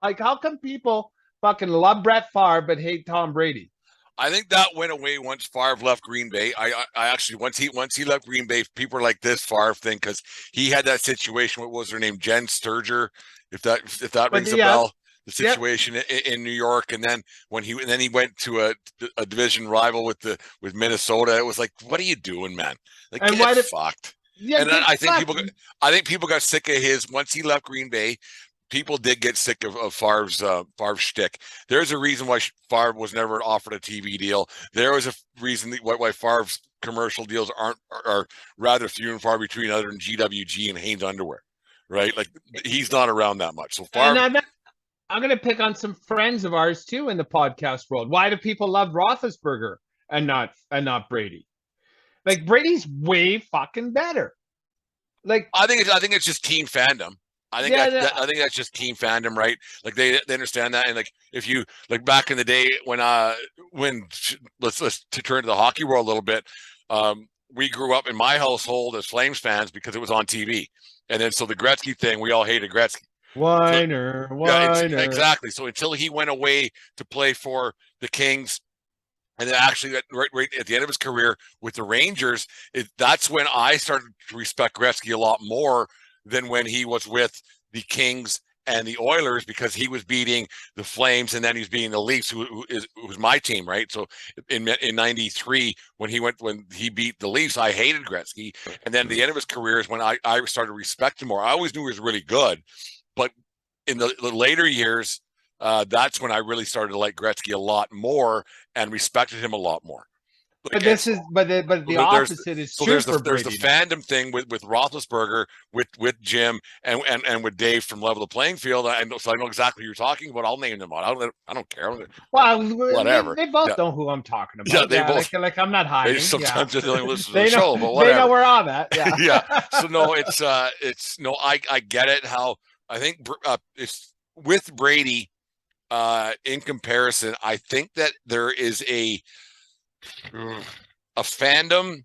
Like, how come people fucking love Brett Favre but hate Tom Brady? I think that went away once Favre left Green Bay. I actually once he left Green Bay, people are like this Favre thing because he had that situation. What was her name? Jen Sturger, if that But rings a yeah, bell. The yep. situation in New York, and then he went to a division rival with Minnesota. It was like, what are you doing, man? Like, And get why did fucked. yeah And get I think fucked? people got sick of his once he left Green Bay. People did get sick of Favre's shtick. There's a reason why Favre was never offered a TV deal. There was a reason why Favre's commercial deals are rather few and far between, other than GWG and Hanes underwear, right? Like, he's not around that much. So And Favre, I'm gonna pick on some friends of ours too in the podcast world. Why do people love Roethlisberger and not Brady? Like, Brady's way fucking better. Like, I think it's just team fandom. I think yeah, I think that's just team fandom, right? Like, they understand that, and like, if you like back in the day when let's turn to the hockey world a little bit. We grew up in my household as Flames fans because it was on TV, and then so the Gretzky thing, we all hated Gretzky. So, whiner, yeah, whiner. exactly. So until he went away to play for the Kings, and then actually right at the end of his career with the Rangers, that's when I started to respect Gretzky a lot more than when he was with the Kings and the Oilers, because he was beating the Flames and then he's beating the Leafs, who was my team, right? So in '93, when he beat the Leafs, I hated Gretzky, and then the end of his career is when I started to respect him more. I always knew he was really good, but in the later years, that's when I really started to like Gretzky a lot more and respected him a lot more. But And this is but the opposite is true for there's the Brady now. fandom thing with Roethlisberger, with Jim, and with Dave from Level the Playing Field. I know exactly who you're talking about. I'll name them all. I don't care. Well, Whatever. they both Yeah. know who I'm talking Yeah, about. they Yeah, both. like I'm not They hiding. sometimes Yeah, just don't listen to the they know. show, but They whatever. know where I'm at. Yeah. Yeah. So no, it's I get it. How I think it's with Brady. In comparison, I think that there is a fandom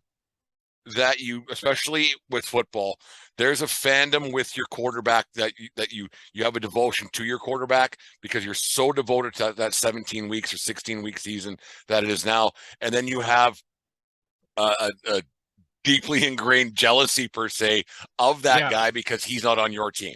that you, especially with football, there's a fandom with your quarterback that you have a devotion to your quarterback because you're so devoted to that 17 weeks or 16-week season that it is now, and then you have a deeply ingrained jealousy per se of that guy because he's not on your team.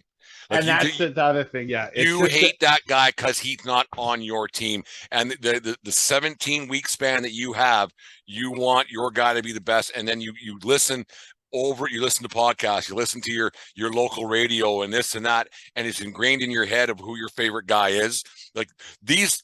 Like, and that's the other thing. Yeah, you hate that guy because he's not on your team, and the 17-week span that you have, you want your guy to be the best, and then you listen to podcasts, you listen to your local radio and this and that, and it's ingrained in your head of who your favorite guy is. Like, these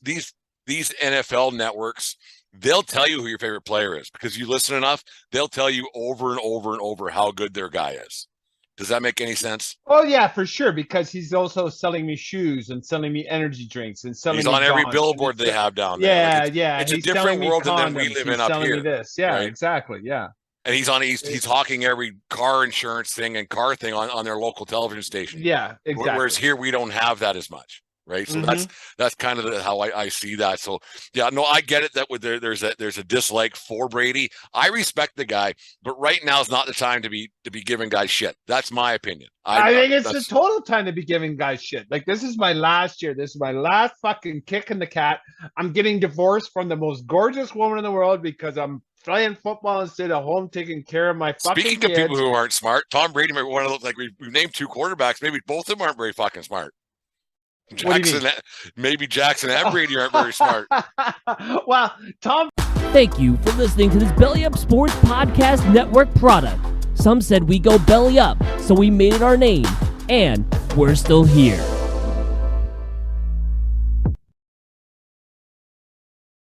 NFL networks, they'll tell you who your favorite player is because you listen enough. They'll tell you over and over and over how good their guy is. Does that make any sense? Oh yeah, for sure. Because he's also selling me shoes and selling me energy drinks and selling. He's me on every Dawn. billboard they have down there. Yeah, Like, yeah. it's a He's different selling me world condoms. than we live he's in up selling here. me this. Yeah, right? exactly. Yeah. And he's hawking every car insurance thing and car thing on their local television station. Yeah, exactly. Whereas here we don't have that as much. Right. So that's kind of how I see that. So yeah, no, I get it that there's a dislike for Brady. I respect the guy, but right now is not the time to be giving guys shit. That's my opinion. I think it's the total time to be giving guys shit. Like, this is my last year. This is my last fucking kick in the cat. I'm getting divorced from the most gorgeous woman in the world because I'm playing football instead of home taking care of my fucking Speaking kids. of people who aren't smart, Tom Brady might want to look like we've named two quarterbacks. Maybe both of them aren't very fucking smart. Maybe Jackson and Brady aren't very smart. Well, Tom. Thank you for listening to this Belly Up Sports Podcast Network product. Some said we go belly up, so we made it our name, and we're still here.